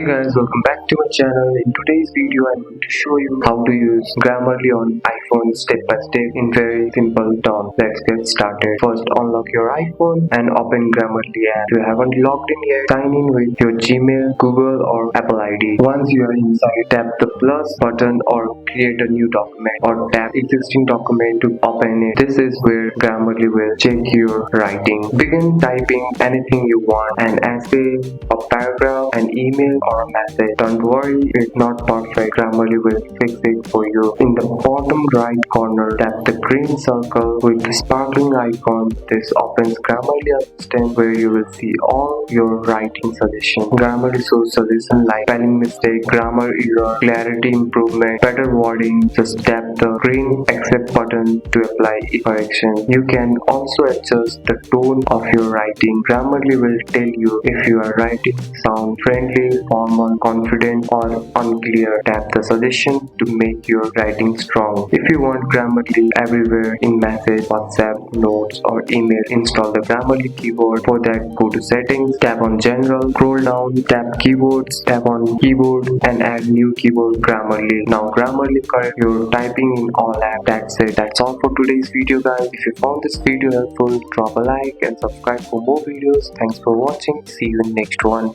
Guys, welcome back to my channel. In today's video I'm going to show you how to use Grammarly on iPhone step by step in very simple terms. Let's get started. First, unlock your iPhone and open Grammarly app. If you haven't logged in yet, sign in with your Gmail, Google or Apple ID. Once you are inside, tap the plus button or create a new document, or tap existing document to open it. This is where Grammarly will check your writing. Begin typing anything you want, an essay, a paragraph, an email or a message. Don't worry, it's not perfect. Grammarly will fix it for you. In the bottom right corner, tap the green circle with the sparkling icon. This opens Grammarly Assistant, where you will see all your writing suggestions. Grammarly shows suggestions like spelling mistake, grammar error, clarity improvement, better wording. Just tap the green accept button to apply correction. You can also adjust the tone of your writing. Grammarly will tell you if you are writing sound friendly, formal, confident or unclear. Tap the suggestion to make your writing strong. If you want Grammarly everywhere in message, WhatsApp, notes or email, install the Grammarly keyboard. For that, go to settings, tap on general, scroll down, tap keyboards, tap on keyboard and add new keyboard Grammarly. Now Grammarly correct your typing in all apps. That's it. That's all for today's video, guys. If you found this video helpful, drop a like and subscribe for more videos. Thanks for watching. See you in next one.